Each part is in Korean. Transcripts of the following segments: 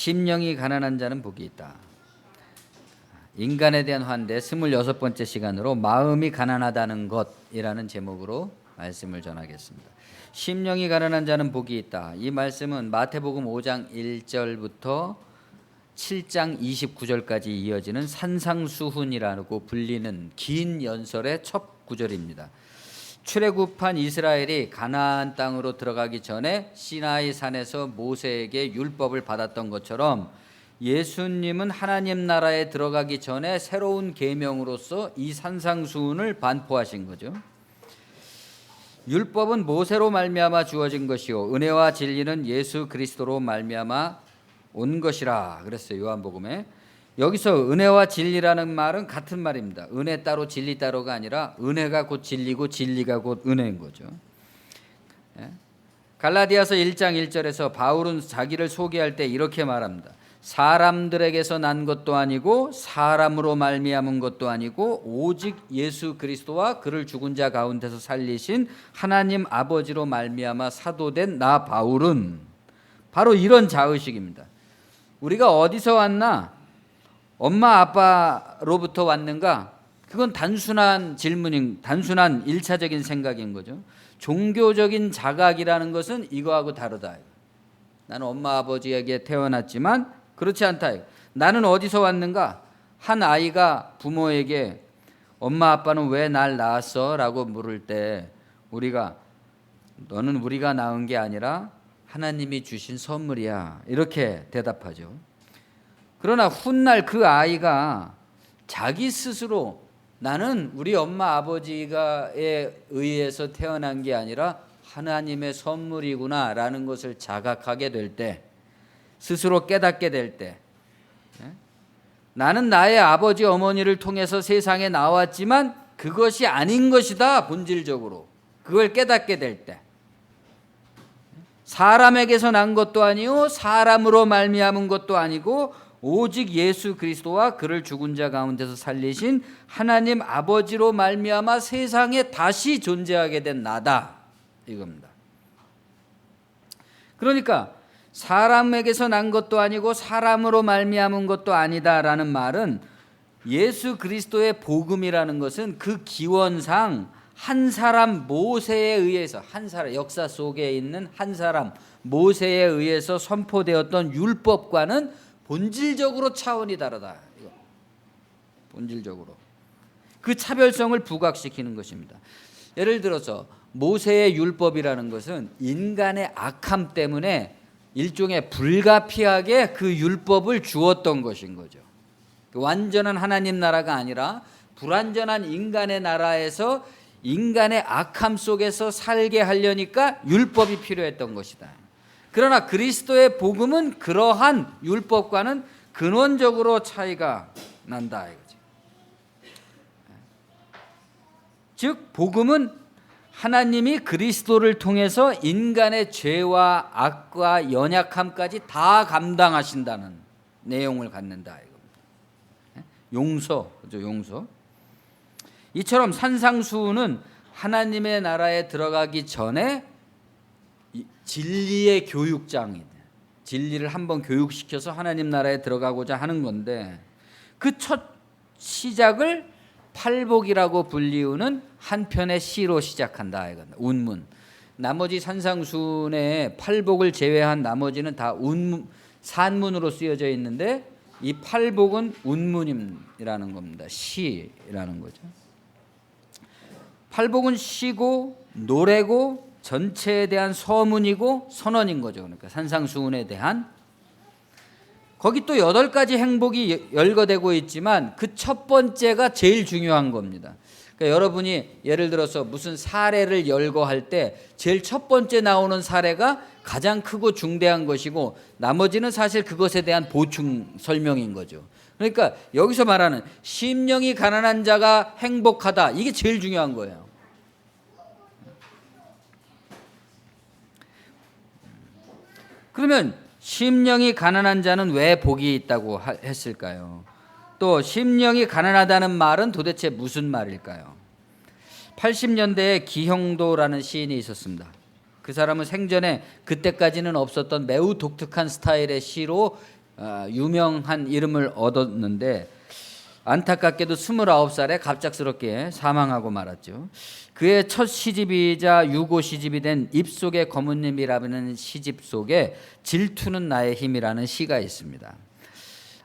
심령이 가난한 자는 복이 있다. 인간에 대한 환대 26번째 시간으로 마음이 가난하다는 것이라는 제목으로 말씀을 전하겠습니다. 심령이 가난한 자는 복이 있다. 이 말씀은 마태복음 5장 1절부터 7장 29절까지 이어지는 산상수훈이라고 불리는 긴 연설의 첫 구절입니다. 출애굽한 이스라엘이 가나안 땅으로 들어가기 전에 시나이 산에서 모세에게 율법을 받았던 것처럼 예수님은 하나님 나라에 들어가기 전에 새로운 계명으로서 이 산상수훈을 반포하신 거죠. 율법은 모세로 말미암아 주어진 것이요 은혜와 진리는 예수 그리스도로 말미암아 온 것이라 그랬어요. 요한복음에. 여기서 은혜와 진리라는 말은 같은 말입니다. 은혜 따로 진리 따로가 아니라 은혜가 곧 진리고 진리가 곧 은혜인 거죠. 갈라디아서 1장 1절에서 바울은 자기를 소개할 때 이렇게 말합니다. 사람들에게서 난 것도 아니고 사람으로 말미암은 것도 아니고 오직 예수 그리스도와 그를 죽은 자 가운데서 살리신 하나님 아버지로 말미암아 사도된 나 바울은 바로 이런 자의식입니다. 우리가 어디서 왔나? 엄마 아빠로부터 왔는가? 그건 단순한 질문인, 단순한 1차적인 생각인 거죠. 종교적인 자각이라는 것은 이거하고 다르다. 나는 엄마 아버지에게 태어났지만 그렇지 않다. 나는 어디서 왔는가? 한 아이가 부모에게 엄마 아빠는 왜 날 낳았어? 라고 물을 때 우리가 너는 우리가 낳은 게 아니라 하나님이 주신 선물이야. 이렇게 대답하죠. 그러나 훗날 그 아이가 자기 스스로 나는 우리 엄마 아버지에 의해서 태어난 게 아니라 하나님의 선물이구나 라는 것을 자각하게 될 때, 스스로 깨닫게 될 때, 나는 나의 아버지 어머니를 통해서 세상에 나왔지만 그것이 아닌 것이다. 본질적으로 그걸 깨닫게 될 때, 사람에게서 난 것도 아니요 사람으로 말미암은 것도 아니고 오직 예수 그리스도와 그를 죽은 자 가운데서 살리신 하나님 아버지로 말미암아 세상에 다시 존재하게 된 나다 이겁니다. 그러니까 사람에게서 난 것도 아니고 사람으로 말미암은 것도 아니다라는 말은 예수 그리스도의 복음이라는 것은 그 기원상 한 사람 모세에 의해서, 한 사람 역사 속에 있는 한 사람 모세에 의해서 선포되었던 율법과는 본질적으로 차원이 다르다. 이거. 본질적으로 그 차별성을 부각시키는 것입니다. 예를 들어서 모세의 율법이라는 것은 인간의 악함 때문에 일종의 불가피하게 그 율법을 주었던 것인 거죠. 완전한 하나님 나라가 아니라 불완전한 인간의 나라에서 인간의 악함 속에서 살게 하려니까 율법이 필요했던 것이다. 그러나 그리스도의 복음은 그러한 율법과는 근원적으로 차이가 난다 이거지. 즉 복음은 하나님이 그리스도를 통해서 인간의 죄와 악과 연약함까지 다 감당하신다는 내용을 갖는다 이겁니다. 용서, 그죠? 용서. 이처럼 산상수훈은 하나님의 나라에 들어가기 전에 진리의 교육장이다. 진리를 한번 교육시켜서 하나님 나라에 들어가고자 하는 건데 그 첫 시작을 팔복이라고 불리우는 한 편의 시로 시작한다. 이건 운문. 나머지 산상수훈의 팔복을 제외한 나머지는 다 운문, 산문으로 쓰여져 있는데 이 팔복은 운문이라는 겁니다. 시라는 거죠. 팔복은 시고 노래고 전체에 대한 서문이고 선언인 거죠. 그러니까 산상수훈에 대한 거기 또 8가지 행복이 열거되고 있지만 그 첫 번째가 제일 중요한 겁니다. 그러니까 여러분이 예를 들어서 무슨 사례를 열거할 때 제일 첫 번째 나오는 사례가 가장 크고 중대한 것이고 나머지는 사실 그것에 대한 보충 설명인 거죠. 그러니까 여기서 말하는 심령이 가난한 자가 행복하다 이게 제일 중요한 거예요. 그러면 심령이 가난한 자는 왜 복이 있다고 했을까요? 또 심령이 가난하다는 말은 도대체 무슨 말일까요? 80년대에 기형도라는 시인이 있었습니다. 그 사람은 생전에 그때까지는 없었던 매우 독특한 스타일의 시로 유명한 이름을 얻었는데 안타깝게도 29살에 갑작스럽게 사망하고 말았죠. 그의 첫 시집이자 유고 시집이 된 입속의 거뭇님이라는 시집 속에 질투는 나의 힘이라는 시가 있습니다.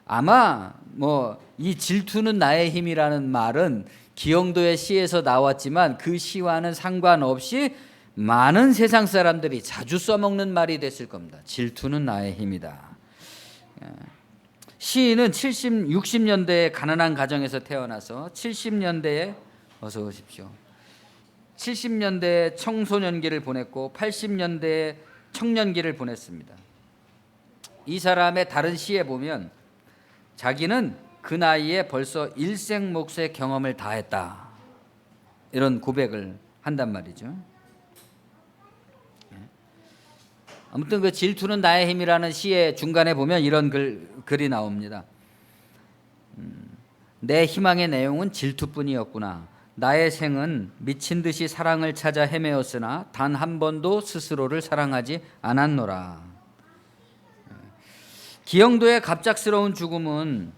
아마 이 질투는 나의 힘이라는 말은 기영도의 시에서 나왔지만 그 시와는 상관없이 많은 세상 사람들이 자주 써먹는 말이 됐을 겁니다. 질투는 나의 힘이다. 시인은 60년대에 가난한 가정에서 태어나서 70년대에 어서 오십시오. 70년대에 청소년기를 보냈고 80년대에 청년기를 보냈습니다. 이 사람의 다른 시에 보면 자기는 그 나이에 벌써 일생 몫의 경험을 다 했다, 이런 고백을 한단 말이죠. 아무튼 그 질투는 나의 힘이라는 시의 중간에 보면 이런 글이 나옵니다. 내 희망의 내용은 질투뿐이었구나. 나의 생은 미친 듯이 사랑을 찾아 헤매었으나 단 한 번도 스스로를 사랑하지 않았노라. 기영도의 갑작스러운 죽음은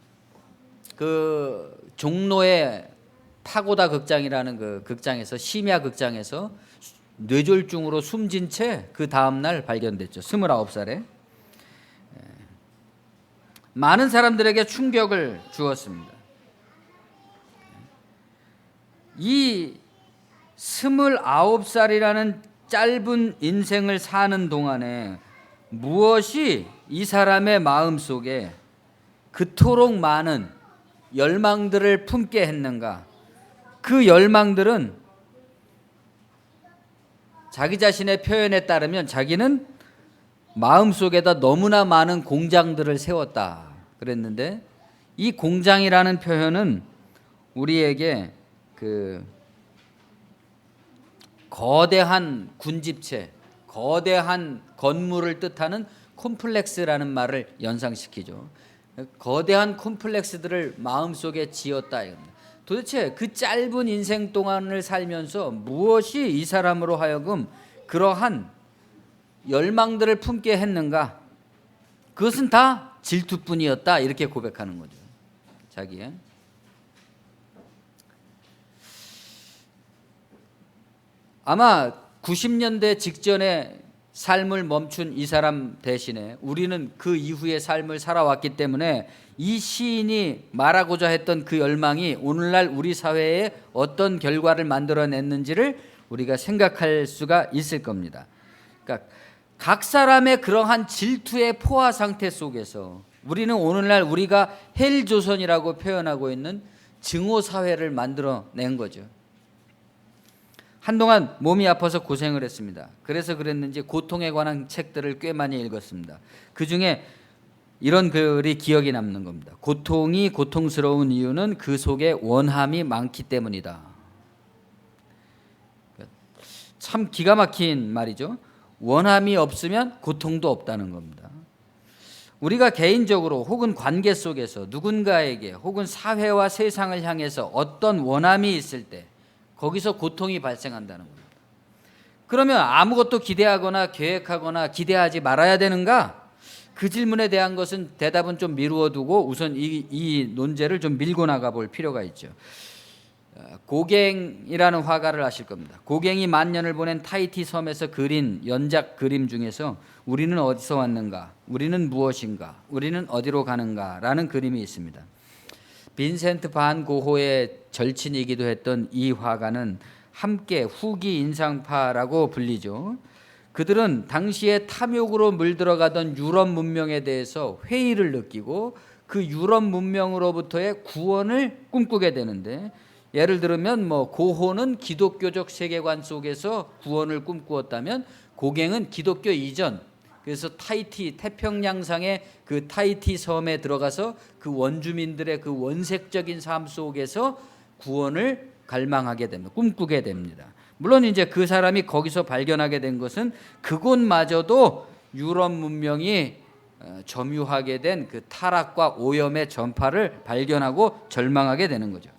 그 종로의 파고다 극장이라는 그 극장에서, 심야 극장에서 뇌졸중으로 숨진 채 그 다음날 발견됐죠. 29살에. 많은 사람들에게 충격을 주었습니다. 이 29살이라는 짧은 인생을 사는 동안에 무엇이 이 사람의 마음속에 그토록 많은 열망들을 품게 했는가? 그 열망들은 자기 자신의 표현에 따르면 자기는 마음속에다 너무나 많은 공장들을 세웠다 그랬는데, 이 공장이라는 표현은 우리에게 그 거대한 군집체, 거대한 건물을 뜻하는 콤플렉스라는 말을 연상시키죠. 거대한 콤플렉스들을 마음속에 지었다 이겁니다. 도대체 그 짧은 인생 동안을 살면서 무엇이 이 사람으로 하여금 그러한 열망들을 품게 했는가? 그것은 다 질투뿐이었다, 이렇게 고백하는 거죠. 자기의. 아마 90년대 직전에 삶을 멈춘 이 사람 대신에 우리는 그 이후의 삶을 살아왔기 때문에 이 시인이 말하고자 했던 그 열망이 오늘날 우리 사회에 어떤 결과를 만들어냈는지를 우리가 생각할 수가 있을 겁니다. 그러니까 각 사람의 그러한 질투의 포화 상태 속에서 우리는 오늘날 우리가 헬조선이라고 표현하고 있는 증오사회를 만들어낸 거죠. 한동안 몸이 아파서 고생을 했습니다. 그래서 그랬는지 고통에 관한 책들을 꽤 많이 읽었습니다. 그중에 이런 글이 기억이 남는 겁니다. 고통이 고통스러운 이유는 그 속에 원함이 많기 때문이다. 참 기가 막힌 말이죠. 원함이 없으면 고통도 없다는 겁니다. 우리가 개인적으로 혹은 관계 속에서 누군가에게 혹은 사회와 세상을 향해서 어떤 원함이 있을 때 거기서 고통이 발생한다는 겁니다. 그러면 아무것도 기대하거나 계획하거나 기대하지 말아야 되는가? 그 질문에 대한 것은 대답은 좀 미루어 두고 우선 이 논제를 좀 밀고 나가 볼 필요가 있죠. 고갱이라는 화가를 아실 겁니다. 고갱이 만년을 보낸 타히티 섬에서 그린 연작 그림 중에서 우리는 어디서 왔는가? 우리는 무엇인가? 우리는 어디로 가는가? 라는 그림이 있습니다. 빈센트 반 고호의 절친이기도 했던 이 화가는 함께 후기 인상파라고 불리죠. 그들은 당시에 탐욕으로 물들어가던 유럽 문명에 대해서 회의를 느끼고 그 유럽 문명으로부터의 구원을 꿈꾸게 되는데, 예를 들면 고호는 기독교적 세계관 속에서 구원을 꿈꾸었다면 고갱은 기독교 이전, 그래서 타히티 태평양상의 그 타히티 섬에 들어가서 그 원주민들의 그 원색적인 삶 속에서 구원을 갈망하게 됩니다. 꿈꾸게 됩니다. 물론 이제 그 사람이 거기서 발견하게 된 것은 그곳마저도 유럽 문명이 점유하게 된 그 타락과 오염의 전파를 발견하고 절망하게 되는 거죠.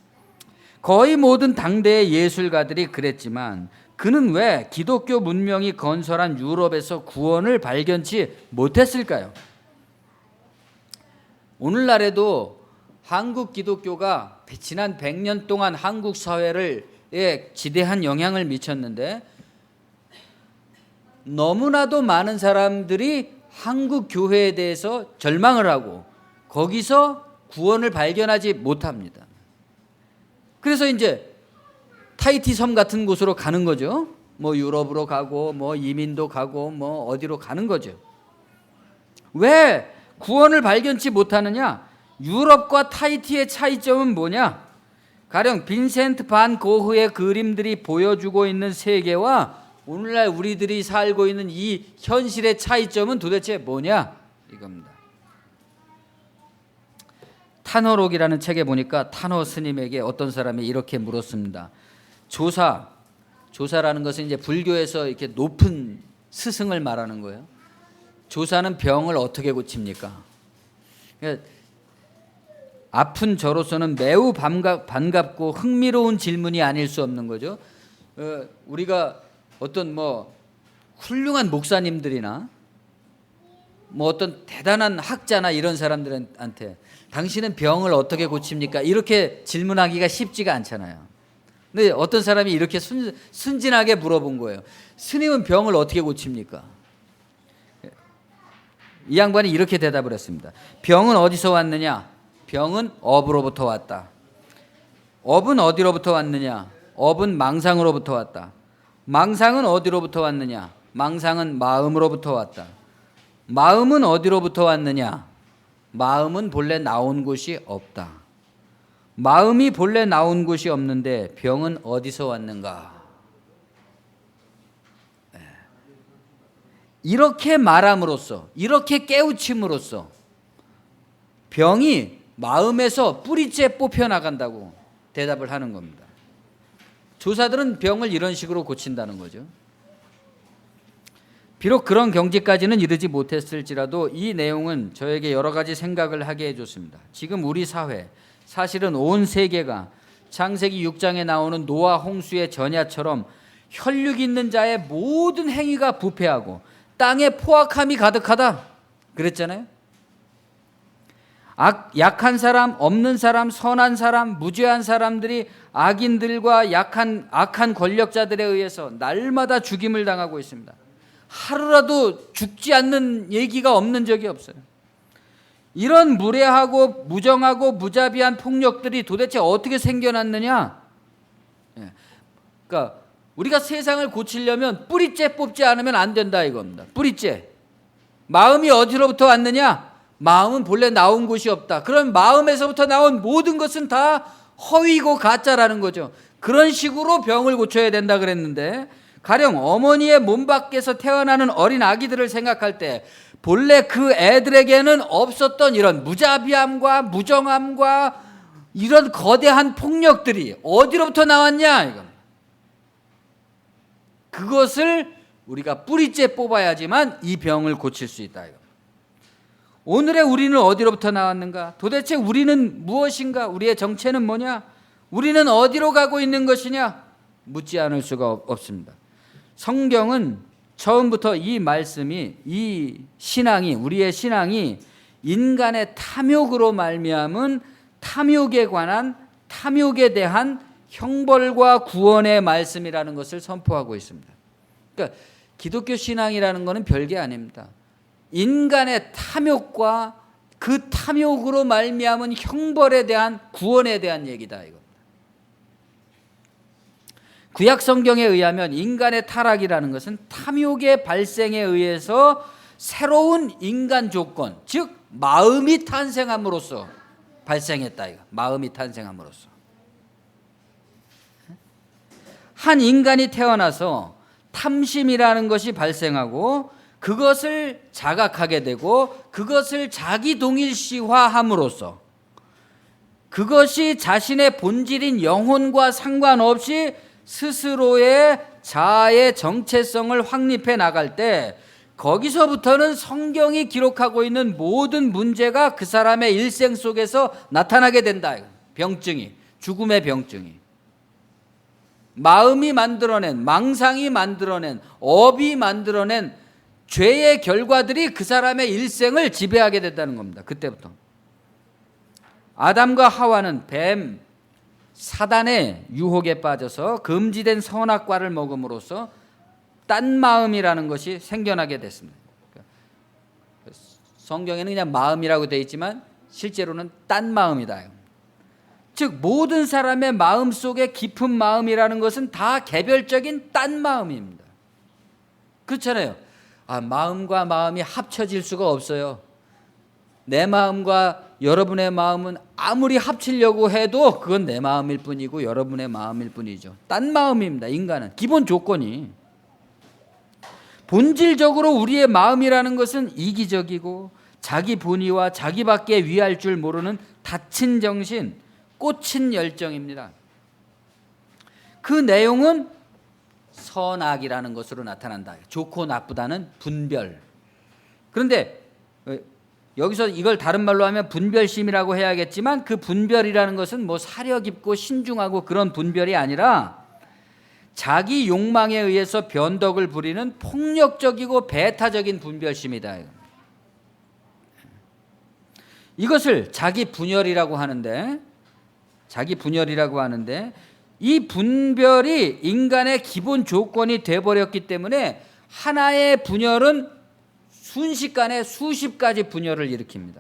거의 모든 당대의 예술가들이 그랬지만 그는 왜 기독교 문명이 건설한 유럽에서 구원을 발견치 못했을까요? 오늘날에도 한국 기독교가 지난 100년 동안 한국 사회를 지대한 영향을 미쳤는데, 너무나도 많은 사람들이 한국 교회에 대해서 절망을 하고 거기서 구원을 발견하지 못합니다. 그래서 이제 타히티 섬 같은 곳으로 가는 거죠. 뭐 유럽으로 가고 뭐 이민도 가고 뭐 어디로 가는 거죠. 왜 구원을 발견치 못하느냐? 유럽과 타히티의 차이점은 뭐냐? 가령 빈센트 반 고흐의 그림들이 보여주고 있는 세계와 오늘날 우리들이 살고 있는 이 현실의 차이점은 도대체 뭐냐? 이겁니다. 탄호록이라는 책에 보니까 탄호 스님에게 어떤 사람이 이렇게 물었습니다. 조사라는 것은 이제 불교에서 이렇게 높은 스승을 말하는 거예요. 조사는 병을 어떻게 고칩니까? 그러니까 아픈 저로서는 매우 반갑고 흥미로운 질문이 아닐 수 없는 거죠. 우리가 어떤 뭐 훌륭한 목사님들이나 뭐 어떤 대단한 학자나 이런 사람들한테 당신은 병을 어떻게 고칩니까? 이렇게 질문하기가 쉽지가 않잖아요. 근데 어떤 사람이 이렇게 순진하게 물어본 거예요. 스님은 병을 어떻게 고칩니까? 이 양반이 이렇게 대답을 했습니다. 병은 어디서 왔느냐? 병은 업으로부터 왔다. 업은 어디로부터 왔느냐? 업은 망상으로부터 왔다. 망상은 어디로부터 왔느냐? 망상은 마음으로부터 왔다. 마음은 어디로부터 왔느냐? 마음은 본래 나온 곳이 없다. 마음이 본래 나온 곳이 없는데 병은 어디서 왔는가? 이렇게 말함으로써, 이렇게 깨우침으로써 병이 마음에서 뿌리째 뽑혀나간다고 대답을 하는 겁니다. 조사들은 병을 이런 식으로 고친다는 거죠. 비록 그런 경지까지는 이르지 못했을지라도 이 내용은 저에게 여러 가지 생각을 하게 해줬습니다. 지금 우리 사회, 사실은 온 세계가 창세기 6장에 나오는 노아 홍수의 전야처럼 혈육 있는 자의 모든 행위가 부패하고 땅에 포악함이 가득하다 그랬잖아요. 약한 사람, 없는 사람, 선한 사람, 무죄한 사람들이 악인들과 악한 권력자들에 의해서 날마다 죽임을 당하고 있습니다. 하루라도 죽지 않는 얘기가 없는 적이 없어요. 이런 무례하고 무정하고 무자비한 폭력들이 도대체 어떻게 생겨났느냐? 그러니까 우리가 세상을 고치려면 뿌리째 뽑지 않으면 안 된다 이겁니다. 뿌리째. 마음이 어디로부터 왔느냐? 마음은 본래 나온 곳이 없다. 그럼 마음에서부터 나온 모든 것은 다 허위고 가짜라는 거죠. 그런 식으로 병을 고쳐야 된다 그랬는데, 가령 어머니의 몸 밖에서 태어나는 어린 아기들을 생각할 때 본래 그 애들에게는 없었던 이런 무자비함과 무정함과 이런 거대한 폭력들이 어디로부터 나왔냐 이겁니다. 그것을 우리가 뿌리째 뽑아야지만 이 병을 고칠 수 있다 이겁니다. 오늘의 우리는 어디로부터 나왔는가? 도대체 우리는 무엇인가? 우리의 정체는 뭐냐? 우리는 어디로 가고 있는 것이냐? 묻지 않을 수가 없습니다. 성경은 처음부터 이 말씀이, 이 신앙이, 우리의 신앙이 인간의 탐욕으로 말미암은 탐욕에 관한, 탐욕에 대한 형벌과 구원의 말씀이라는 것을 선포하고 있습니다. 그러니까 기독교 신앙이라는 것은 별게 아닙니다. 인간의 탐욕과 그 탐욕으로 말미암은 형벌에 대한, 구원에 대한 얘기다 이겁니다. 구약 성경에 의하면 인간의 타락이라는 것은 탐욕의 발생에 의해서 새로운 인간 조건, 즉 마음이 탄생함으로써 발생했다 이거. 마음이 탄생함으로써 한 인간이 태어나서 탐심이라는 것이 발생하고 그것을 자각하게 되고 그것을 자기 동일시화함으로써 그것이 자신의 본질인 영혼과 상관없이 스스로의 자아의 정체성을 확립해 나갈 때 거기서부터는 성경이 기록하고 있는 모든 문제가 그 사람의 일생 속에서 나타나게 된다. 병증이, 죽음의 병증이. 마음이 만들어낸, 망상이 만들어낸, 업이 만들어낸 죄의 결과들이 그 사람의 일생을 지배하게 된다는 겁니다. 그때부터. 아담과 하와는 뱀 사단의 유혹에 빠져서 금지된 선악과를 먹음으로써 딴 마음이라는 것이 생겨나게 됐습니다. 성경에는 그냥 마음이라고 되어 있지만 실제로는 딴 마음이다. 즉 모든 사람의 마음 속에 깊은 마음이라는 것은 다 개별적인 딴 마음입니다. 그렇잖아요. 마음과 마음이 합쳐질 수가 없어요. 내 마음과 여러분의 마음은 아무리 합치려고 해도 그건 내 마음일 뿐이고 여러분의 마음일 뿐이죠. 딴 마음입니다. 인간은 기본 조건이. 본질적으로 우리의 마음이라는 것은 이기적이고 자기 본의와 자기밖에 위할 줄 모르는 닫힌 정신, 꽂힌 열정입니다. 그 내용은 선악이라는 것으로 나타난다. 좋고 나쁘다는 분별. 그런데 여기서 이걸 다른 말로 하면 분별심이라고 해야겠지만 그 분별이라는 것은 뭐 사려 깊고 신중하고 그런 분별이 아니라 자기 욕망에 의해서 변덕을 부리는 폭력적이고 배타적인 분별심이다. 이것을 자기 분열이라고 하는데 이 분별이 인간의 기본 조건이 돼버렸기 때문에 하나의 분열은 순식간에 수십 가지 분열을 일으킵니다.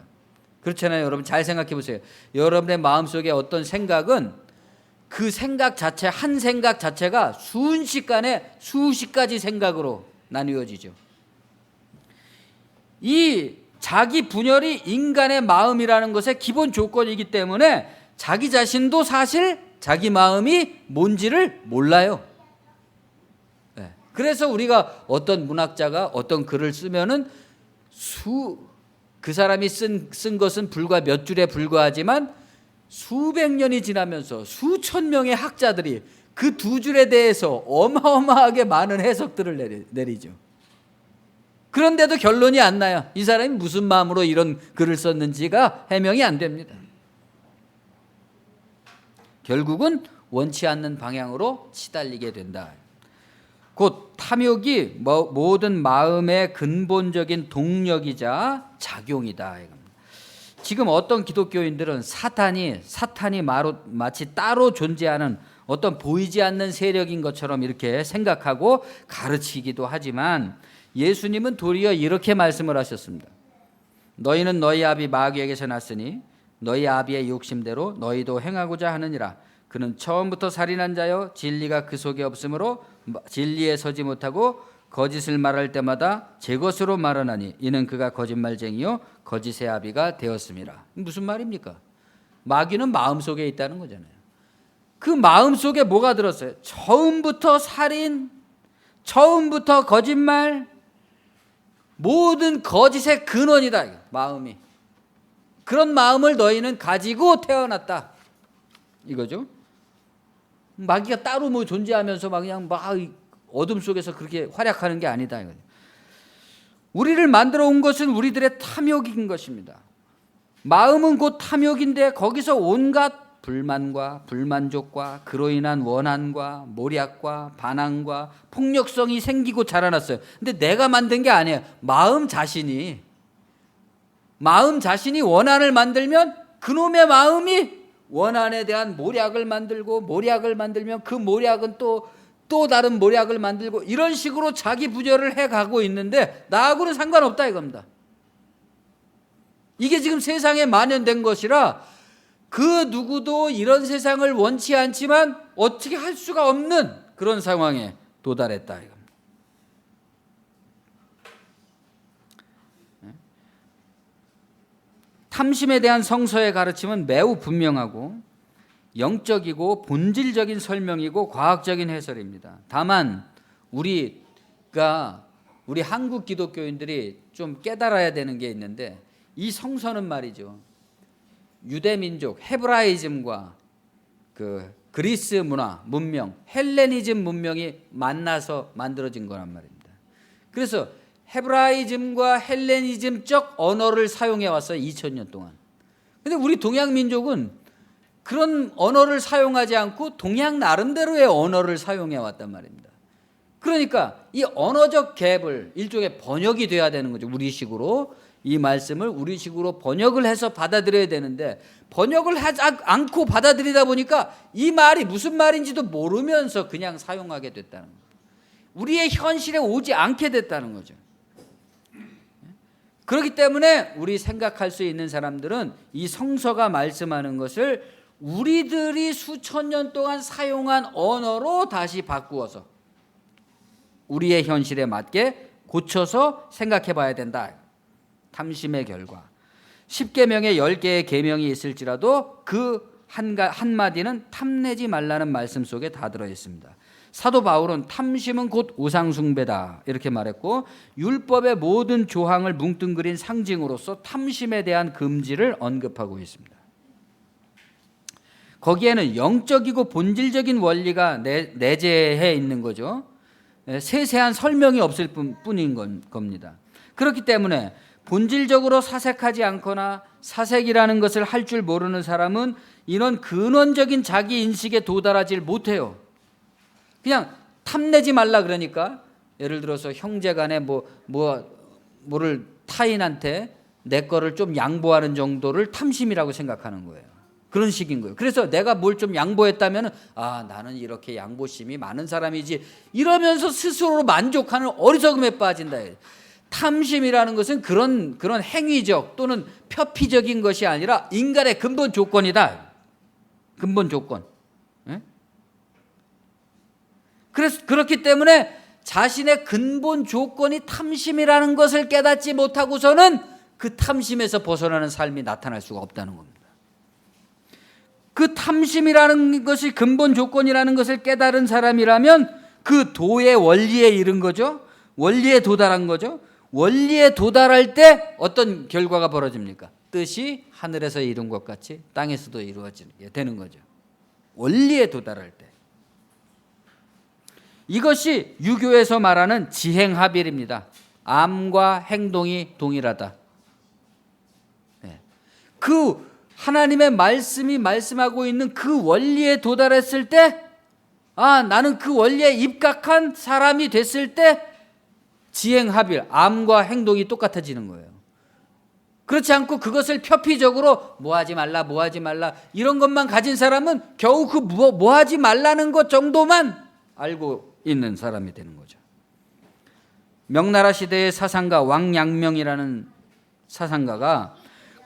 그렇잖아요. 여러분 잘 생각해 보세요. 여러분의 마음속에 어떤 생각은 그 생각 자체, 한 생각 자체가 순식간에 수십 가지 생각으로 나뉘어지죠. 이 자기 분열이 인간의 마음이라는 것의 기본 조건이기 때문에 자기 자신도 사실 자기 마음이 뭔지를 몰라요. 그래서 우리가 어떤 문학자가 어떤 글을 쓰면은 그 사람이 쓴 것은 불과 몇 줄에 불과하지만 수백 년이 지나면서 수천 명의 학자들이 그 두 줄에 대해서 어마어마하게 많은 해석들을 내리죠. 그런데도 결론이 안 나요. 이 사람이 무슨 마음으로 이런 글을 썼는지가 해명이 안 됩니다. 결국은 원치 않는 방향으로 치달리게 된다. 곧 탐욕이 모든 마음의 근본적인 동력이자 작용이다. 지금 어떤 기독교인들은 사탄이 마치 따로 존재하는 어떤 보이지 않는 세력인 것처럼 이렇게 생각하고 가르치기도 하지만 예수님은 도리어 이렇게 말씀을 하셨습니다. 너희는 너희 아비 마귀에게서 났으니 너희 아비의 욕심대로 너희도 행하고자 하느니라. 그는 처음부터 살인한 자요 진리가 그 속에 없으므로 진리에 서지 못하고 거짓을 말할 때마다 제 것으로 말하나니 이는 그가 거짓말쟁이요 거짓의 아비가 되었음이라. 무슨 말입니까? 마귀는 마음속에 있다는 거잖아요. 그 마음속에 뭐가 들었어요? 처음부터 살인, 처음부터 거짓말, 모든 거짓의 근원이다. 마음이. 그런 마음을 너희는 가지고 태어났다. 이거죠. 마귀가 따로 뭐 존재하면서 그냥 어둠 속에서 그렇게 활약하는 게 아니다. 이거죠. 우리를 만들어 온 것은 우리들의 탐욕인 것입니다. 마음은 곧 탐욕인데 거기서 온갖 불만과 불만족과 그로 인한 원한과 몰약과 반항과 폭력성이 생기고 자라났어요. 근데 내가 만든 게 아니에요. 마음 자신이 원한을 만들면 그놈의 마음이 원한에 대한 몰약을 만들고 몰약을 만들면 그 몰약은 또 다른 몰약을 만들고 이런 식으로 자기 분열을 해가고 있는데 나하고는 상관없다 이겁니다. 이게 지금 세상에 만연된 것이라 그 누구도 이런 세상을 원치 않지만 어떻게 할 수가 없는 그런 상황에 도달했다 이겁니다. 탐심에 대한 성서의 가르침은 매우 분명하고 영적이고 본질적인 설명이고 과학적인 해설입니다. 다만 우리 한국 기독교인들이 좀 깨달아야 되는 게 있는데 이 성서는 말이죠. 유대 민족 헤브라이즘과 그 그리스 문화 문명 헬레니즘 문명이 만나서 만들어진 거란 말입니다. 그래서 헤브라이즘과 헬레니즘적 언어를 사용해 왔어요. 2000년 동안. 근데 우리 동양 민족은 그런 언어를 사용하지 않고 동양 나름대로의 언어를 사용해 왔단 말입니다. 그러니까 이 언어적 갭을 일종의 번역이 돼야 되는 거죠. 우리식으로 이 말씀을 우리식으로 번역을 해서 받아들여야 되는데 번역을 하지 않고 받아들이다 보니까 이 말이 무슨 말인지도 모르면서 그냥 사용하게 됐다는 거예요. 우리의 현실에 오지 않게 됐다는 거죠. 그렇기 때문에 우리 생각할 수 있는 사람들은 이 성서가 말씀하는 것을 우리들이 수천 년 동안 사용한 언어로 다시 바꾸어서 우리의 현실에 맞게 고쳐서 생각해 봐야 된다. 탐심의 결과. 10계명에 10개의 계명이 있을지라도 그 한마디는 탐내지 말라는 말씀 속에 다 들어있습니다. 사도 바울은 탐심은 곧 우상숭배다 이렇게 말했고 율법의 모든 조항을 뭉뚱그린 상징으로서 탐심에 대한 금지를 언급하고 있습니다. 거기에는 영적이고 본질적인 원리가 내재해 있는 거죠. 세세한 설명이 없을 뿐인 겁니다. 그렇기 때문에 본질적으로 사색하지 않거나 사색이라는 것을 할 줄 모르는 사람은 이런 근원적인 자기 인식에 도달하지 못해요. 그냥 탐내지 말라 그러니까 예를 들어서 형제간에 뭐를 타인한테 내 거를 좀 양보하는 정도를 탐심이라고 생각하는 거예요. 그런 식인 거예요. 그래서 내가 뭘 좀 양보했다면 나는 이렇게 양보심이 많은 사람이지 이러면서 스스로 만족하는 어리석음에 빠진다. 탐심이라는 것은 그런 행위적 또는 표피적인 것이 아니라 인간의 근본 조건이다. 근본 조건. 그래서 그렇기 때문에 자신의 근본 조건이 탐심이라는 것을 깨닫지 못하고서는 그 탐심에서 벗어나는 삶이 나타날 수가 없다는 겁니다. 그 탐심이라는 것이 근본 조건이라는 것을 깨달은 사람이라면 그 도의 원리에 이른 거죠. 원리에 도달한 거죠. 원리에 도달할 때 어떤 결과가 벌어집니까? 뜻이 하늘에서 이룬 것 같이 땅에서도 이루어지게 되는 거죠. 원리에 도달할 때. 이것이 유교에서 말하는 지행합일입니다. 암과 행동이 동일하다. 그 하나님의 말씀이 말씀하고 있는 그 원리에 도달했을 때 나는 그 원리에 입각한 사람이 됐을 때 지행합일, 암과 행동이 똑같아지는 거예요. 그렇지 않고 그것을 표피적으로 뭐하지 말라 이런 것만 가진 사람은 겨우 그 뭐하지 말라는 것 정도만 알고 있는 사람이 되는 거죠. 명나라 시대의 사상가 왕양명이라는 사상가가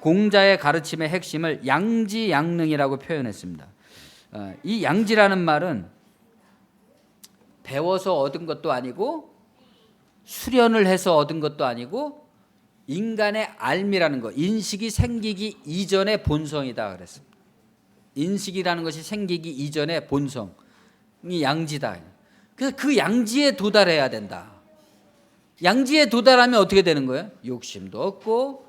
공자의 가르침의 핵심을 양지양능이라고 표현했습니다. 이 양지라는 말은 배워서 얻은 것도 아니고 수련을 해서 얻은 것도 아니고 인간의 알미라는 것, 인식이 생기기 이전의 본성이다 그랬습니다. 인식이라는 것이 생기기 이전의 본성이 양지다. 그래서 그 양지에 도달해야 된다. 양지에 도달하면 어떻게 되는 거예요? 욕심도 없고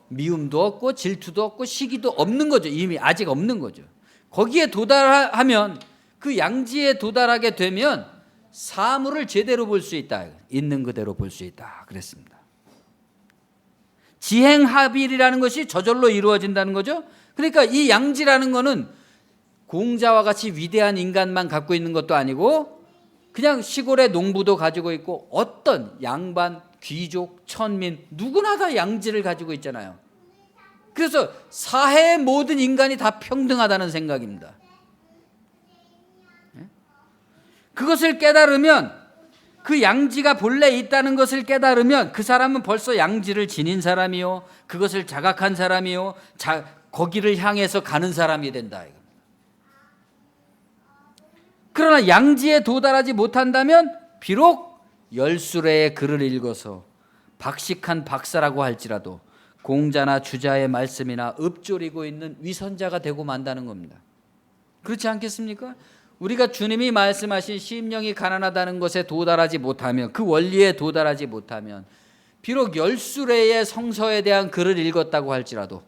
미움도 없고 질투도 없고 시기도 없는 거죠. 이미 아직 없는 거죠. 거기에 도달하면 그 양지에 도달하게 되면 사물을 제대로 볼 수 있다. 있는 그대로 볼 수 있다. 그랬습니다. 지행합일이라는 것이 저절로 이루어진다는 거죠. 그러니까 이 양지라는 거는 공자와 같이 위대한 인간만 갖고 있는 것도 아니고 그냥 시골의 농부도 가지고 있고 어떤 양반, 귀족, 천민 누구나 다 양지를 가지고 있잖아요. 그래서 사회의 모든 인간이 다 평등하다는 생각입니다. 그것을 깨달으면 그 양지가 본래 있다는 것을 깨달으면 그 사람은 벌써 양지를 지닌 사람이요 그것을 자각한 사람이요 거기를 향해서 가는 사람이 된다. 그러나 양지에 도달하지 못한다면 비록 열수레의 글을 읽어서 박식한 박사라고 할지라도 공자나 주자의 말씀이나 읊조리고 있는 위선자가 되고 만다는 겁니다. 그렇지 않겠습니까? 우리가 주님이 말씀하신 심령이 가난하다는 것에 도달하지 못하면 그 원리에 도달하지 못하면 비록 열수레의 성서에 대한 글을 읽었다고 할지라도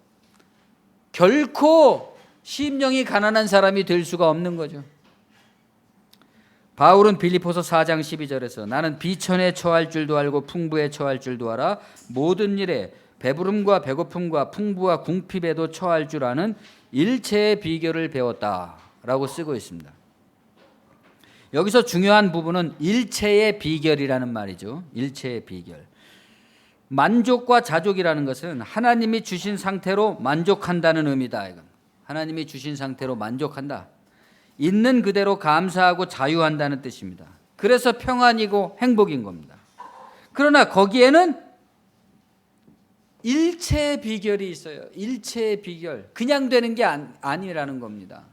결코 심령이 가난한 사람이 될 수가 없는 거죠. 바울은 빌립보서 4장 12절에서 나는 비천에 처할 줄도 알고 풍부에 처할 줄도 알아 모든 일에 배부름과 배고픔과 풍부와 궁핍에도 처할 줄 아는 일체의 비결을 배웠다라고 쓰고 있습니다. 여기서 중요한 부분은 일체의 비결이라는 말이죠. 일체의 비결. 만족과 자족이라는 것은 하나님이 주신 상태로 만족한다는 의미다. 이건. 하나님이 주신 상태로 만족한다. 있는 그대로 감사하고 자유한다는 뜻입니다. 그래서 평안이고 행복인 겁니다. 그러나 거기에는 일체의 비결이 있어요. 일체의 비결. 그냥 되는 게 아니라는 겁니다.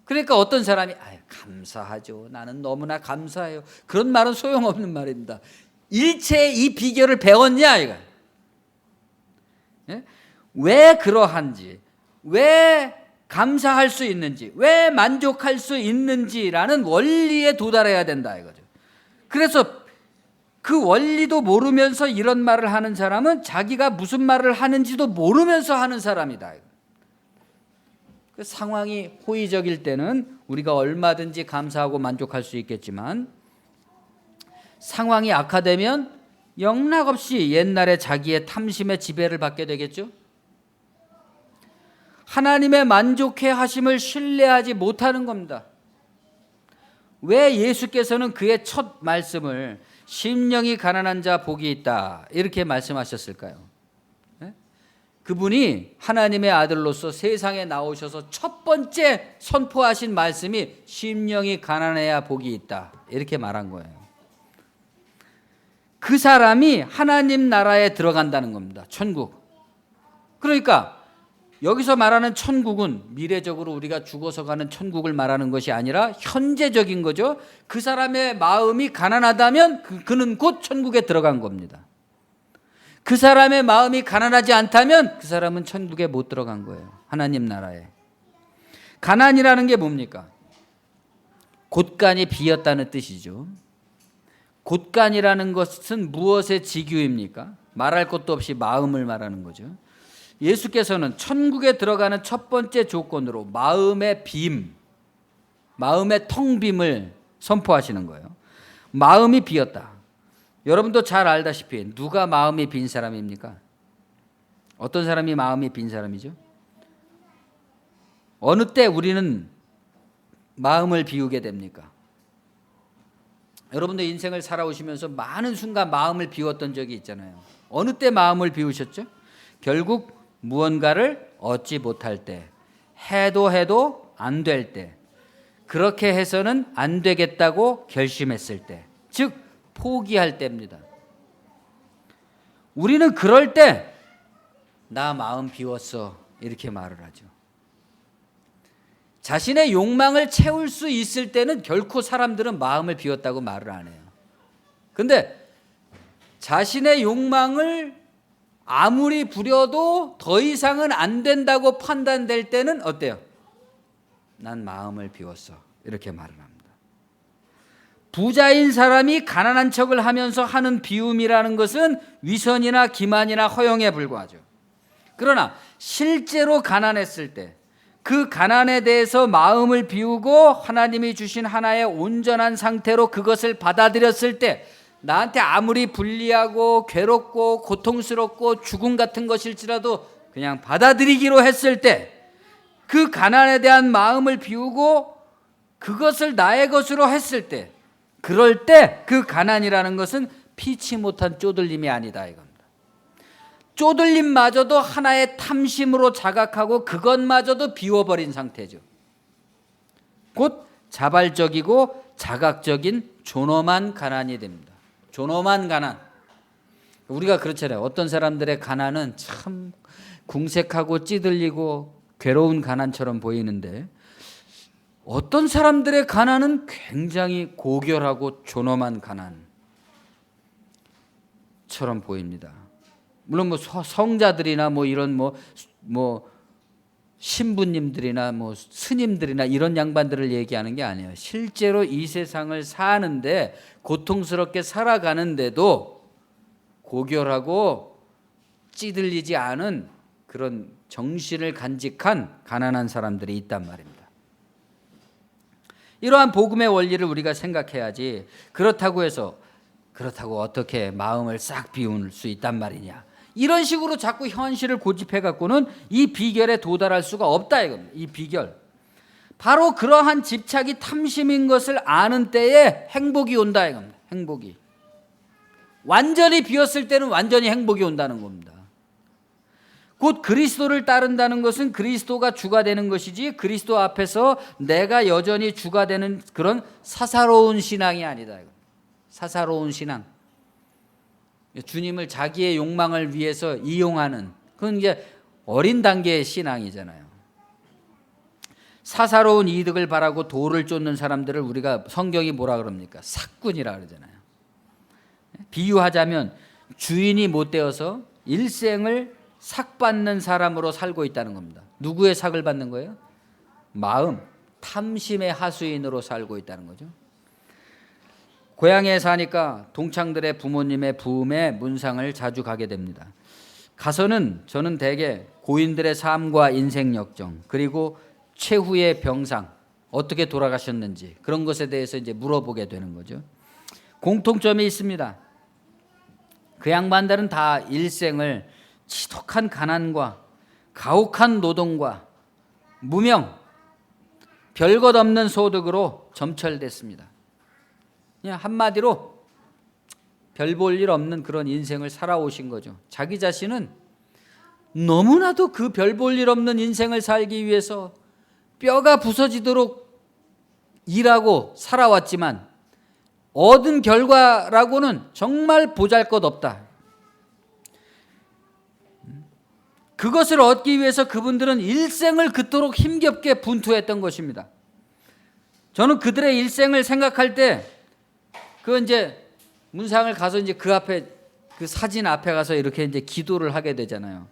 그러니까 어떤 사람이 감사하죠. 나는 너무나 감사해요. 그런 말은 소용없는 말입니다. 일체의 이 비결을 배웠냐 이거. 예? 왜 그러한지, 왜 감사할 수 있는지, 왜 만족할 수 있는지라는 원리에 도달해야 된다 이거죠. 그래서 그 원리도 모르면서 이런 말을 하는 사람은 자기가 무슨 말을 하는지도 모르면서 하는 사람이다. 그 상황이 호의적일 때는 우리가 얼마든지 감사하고 만족할 수 있겠지만 상황이 악화되면 영락없이 옛날에 자기의 탐심의 지배를 받게 되겠죠. 하나님의 만족해 하심을 신뢰하지 못하는 겁니다. 왜 예수께서는 그의 첫 말씀을 심령이 가난한 자 복이 있다 이렇게 말씀하셨을까요? 그분이 하나님의 아들로서 세상에 나오셔서 첫 번째 선포하신 말씀이 심령이 가난해야 복이 있다 이렇게 말한 거예요. 그 사람이 하나님 나라에 들어간다는 겁니다. 천국. 그러니까 여기서 말하는 천국은 미래적으로 우리가 죽어서 가는 천국을 말하는 것이 아니라 현재적인 거죠. 그 사람의 마음이 가난하다면 그는 곧 천국에 들어간 겁니다. 그 사람의 마음이 가난하지 않다면 그 사람은 천국에 못 들어간 거예요. 하나님 나라에. 가난이라는 게 뭡니까? 곳간이 비었다는 뜻이죠. 곳간이라는 것은 무엇의 직유입니까? 말할 것도 없이 마음을 말하는 거죠. 예수께서는 천국에 들어가는 첫 번째 조건으로 마음의 빔, 마음의 텅 빔을 선포하시는 거예요. 마음이 비었다. 여러분도 잘 알다시피 누가 마음이 빈 사람입니까? 어떤 사람이 마음이 빈 사람이죠? 어느 때 우리는 마음을 비우게 됩니까? 여러분도 인생을 살아오시면서 많은 순간 마음을 비웠던 적이 있잖아요. 어느 때 마음을 비우셨죠? 결국 무언가를 얻지 못할 때, 해도 안 될 때, 그렇게 해서는 안 되겠다고 결심했을 때, 즉 포기할 때입니다. 우리는 그럴 때 나 마음 비웠어 이렇게 말을 하죠. 자신의 욕망을 채울 수 있을 때는 결코 사람들은 마음을 비웠다고 말을 안 해요. 근데 자신의 욕망을 아무리 부려도 더 이상은 안 된다고 판단될 때는 어때요? 난 마음을 비웠어 이렇게 말을 합니다. 부자인 사람이 가난한 척을 하면서 하는 비움이라는 것은 위선이나 기만이나 허영에 불과하죠. 그러나 실제로 가난했을 때 그 가난에 대해서 마음을 비우고 하나님이 주신 하나의 온전한 상태로 그것을 받아들였을 때 나한테 아무리 불리하고 괴롭고 고통스럽고 죽음 같은 것일지라도 그냥 받아들이기로 했을 때 그 가난에 대한 마음을 비우고 그것을 나의 것으로 했을 때 그럴 때 그 가난이라는 것은 피치 못한 쪼들림이 아니다 이겁니다. 쪼들림마저도 하나의 탐심으로 자각하고 그것마저도 비워버린 상태죠. 곧 자발적이고 자각적인 존엄한 가난이 됩니다. 존엄한 가난. 우리가 그렇잖아요. 어떤 사람들의 가난은 참 궁색하고 찌들리고 괴로운 가난처럼 보이는데 어떤 사람들의 가난은 굉장히 고결하고 존엄한 가난처럼 보입니다. 물론 뭐 성자들이나 뭐 이런 뭐 신부님들이나 뭐 스님들이나 이런 양반들을 얘기하는 게 아니에요. 실제로 이 세상을 사는데 고통스럽게 살아가는데도 고결하고 찌들리지 않은 그런 정신을 간직한 가난한 사람들이 있단 말입니다. 이러한 복음의 원리를 우리가 생각해야지 그렇다고 해서 그렇다고 어떻게 마음을 싹 비울 수 있단 말이냐. 이런 식으로 자꾸 현실을 고집해 갖고는 이 비결에 도달할 수가 없다 이겁니다. 이 비결. 바로 그러한 집착이 탐심인 것을 아는 때에 행복이 온다 이겁니다. 행복이. 완전히 비었을 때는 완전히 행복이 온다는 겁니다. 곧 그리스도를 따른다는 것은 그리스도가 주가 되는 것이지 그리스도 앞에서 내가 여전히 주가 되는 그런 사사로운 신앙이 아니다. 사사로운 신앙. 주님을 자기의 욕망을 위해서 이용하는, 그건 이제 어린 단계의 신앙이잖아요. 사사로운 이득을 바라고 도를 쫓는 사람들을 우리가 성경이 뭐라 그럽니까? 삭군이라 그러잖아요. 비유하자면 주인이 못 되어서 일생을 삭받는 사람으로 살고 있다는 겁니다. 누구의 삭을 받는 거예요? 마음, 탐심의 하수인으로 살고 있다는 거죠. 고향에 사니까 동창들의 부모님의 부음에 문상을 자주 가게 됩니다. 가서는 저는 대개 고인들의 삶과 인생 역정, 그리고 최후의 병상, 어떻게 돌아가셨는지 그런 것에 대해서 이제 물어보게 되는 거죠. 공통점이 있습니다. 그 양반들은 다 일생을 지독한 가난과 가혹한 노동과 무명, 별것 없는 소득으로 점철됐습니다. 그냥 한마디로 별 볼 일 없는 그런 인생을 살아오신 거죠. 자기 자신은 너무나도 그 별 볼 일 없는 인생을 살기 위해서 뼈가 부서지도록 일하고 살아왔지만 얻은 결과라고는 정말 보잘것없다. 그것을 얻기 위해서 그분들은 일생을 그토록 힘겹게 분투했던 것입니다. 저는 그들의 일생을 생각할 때 그 이제 문상을 가서 이제 그 앞에, 그 사진 앞에 가서 이렇게 이제 기도를 하게 되잖아요.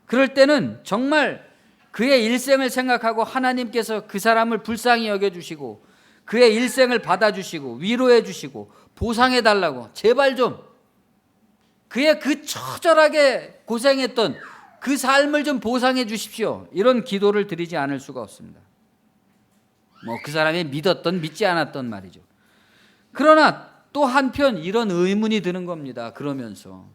그럴 때는 정말 그의 일생을 생각하고 하나님께서 그 사람을 불쌍히 여겨주시고 그의 일생을 받아주시고 위로해 주시고 보상해 달라고, 제발 좀 그의 그 처절하게 고생했던 그 삶을 좀 보상해 주십시오, 이런 기도를 드리지 않을 수가 없습니다. 뭐 그 사람이 믿었던 믿지 않았던 말이죠. 그러나 또 한편 이런 의문이 드는 겁니다. 그러면서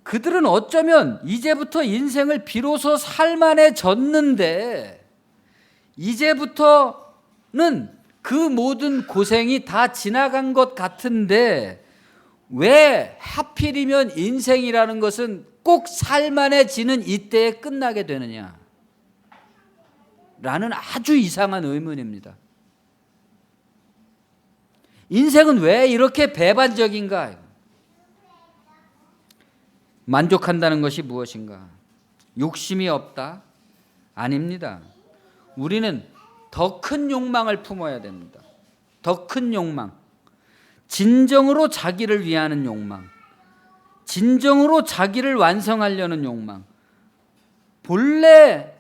그들은 어쩌면 이제부터 인생을 비로소 살만해졌는데 이제부터는 그 모든 고생이 다 지나간 것 같은데 왜 하필이면 인생이라는 것은 꼭 살만해지는 이때에 끝나게 되느냐 라는 아주 이상한 의문입니다. 인생은 왜 이렇게 배반적인가? 만족한다는 것이 무엇인가? 욕심이 없다? 아닙니다. 우리는 더 큰 욕망을 품어야 됩니다. 더 큰 욕망. 진정으로 자기를 위하는 욕망. 진정으로 자기를 완성하려는 욕망. 본래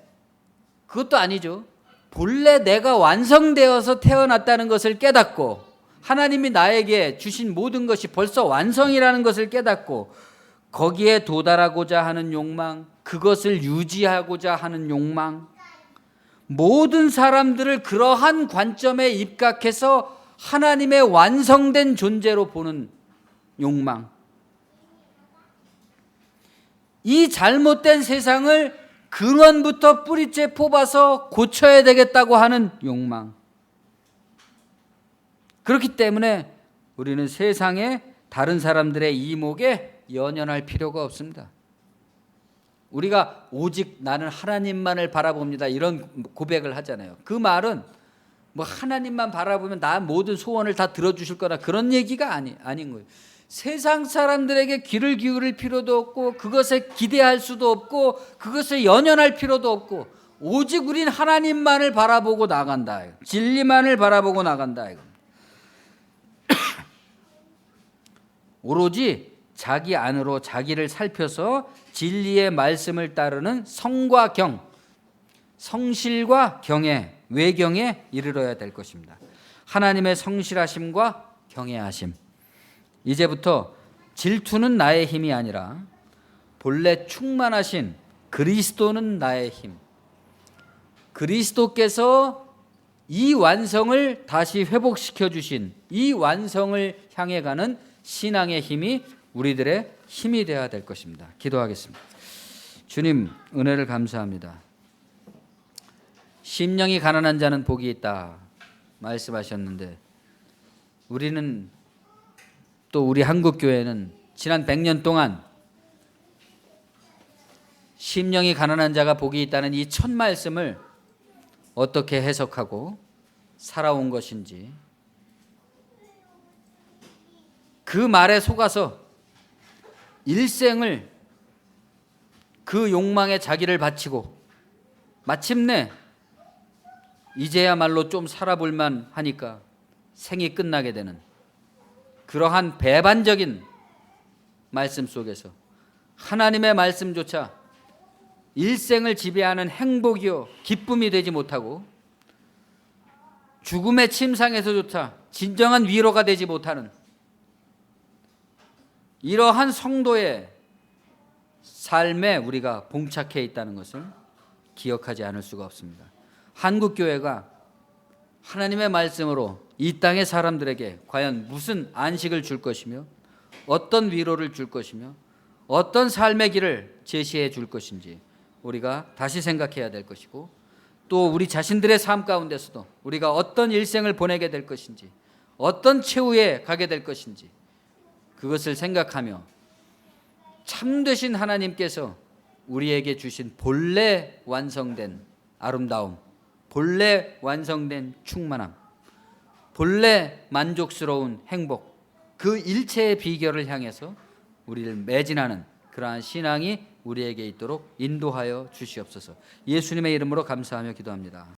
그것도 아니죠. 본래 내가 완성되어서 태어났다는 것을 깨닫고 하나님이 나에게 주신 모든 것이 벌써 완성이라는 것을 깨닫고 거기에 도달하고자 하는 욕망, 그것을 유지하고자 하는 욕망, 모든 사람들을 그러한 관점에 입각해서 하나님의 완성된 존재로 보는 욕망, 이 잘못된 세상을 근원부터 뿌리째 뽑아서 고쳐야 되겠다고 하는 욕망. 그렇기 때문에 우리는 세상에 다른 사람들의 이목에 연연할 필요가 없습니다. 우리가 오직 나는 하나님만을 바라봅니다, 이런 고백을 하잖아요. 그 말은 뭐 하나님만 바라보면 나 모든 소원을 다 들어주실 거다, 그런 얘기가 아닌 거예요. 세상 사람들에게 귀를 기울일 필요도 없고 그것에 기대할 수도 없고 그것에 연연할 필요도 없고 오직 우린 하나님만을 바라보고 나간다, 진리만을 바라보고 나간다. 오로지 자기 안으로 자기를 살펴서 진리의 말씀을 따르는 성과 경, 성실과 경애, 외경에 이르러야 될 것입니다. 하나님의 성실하심과 경외하심. 이제부터 질투는 나의 힘이 아니라 본래 충만하신 그리스도는 나의 힘. 그리스도께서 이 완성을 다시 회복시켜 주신 이 완성을 향해 가는 신앙의 힘이 우리들의 힘이 되어야 될 것입니다. 기도하겠습니다. 주님, 은혜를 감사합니다. 심령이 가난한 자는 복이 있다 말씀하셨는데, 우리는 또 우리 한국교회는 지난 100년 동안 심령이 가난한 자가 복이 있다는 이 첫 말씀을 어떻게 해석하고 살아온 것인지, 그 말에 속아서 일생을 그 욕망에 자기를 바치고 마침내 이제야말로 좀 살아볼만 하니까 생이 끝나게 되는 그러한 배반적인 말씀 속에서 하나님의 말씀조차 일생을 지배하는 행복이요 기쁨이 되지 못하고 죽음의 침상에서조차 진정한 위로가 되지 못하는 이러한 성도의 삶에 우리가 봉착해 있다는 것을 기억하지 않을 수가 없습니다. 한국교회가 하나님의 말씀으로 이 땅의 사람들에게 과연 무슨 안식을 줄 것이며 어떤 위로를 줄 것이며 어떤 삶의 길을 제시해 줄 것인지 우리가 다시 생각해야 될 것이고, 또 우리 자신들의 삶 가운데서도 우리가 어떤 일생을 보내게 될 것인지, 어떤 최후에 가게 될 것인지 그것을 생각하며 참되신 하나님께서 우리에게 주신 본래 완성된 아름다움, 본래 완성된 충만함, 본래 만족스러운 행복, 그 일체의 비결을 향해서 우리를 매진하는 그러한 신앙이 우리에게 있도록 인도하여 주시옵소서. 예수님의 이름으로 감사하며 기도합니다.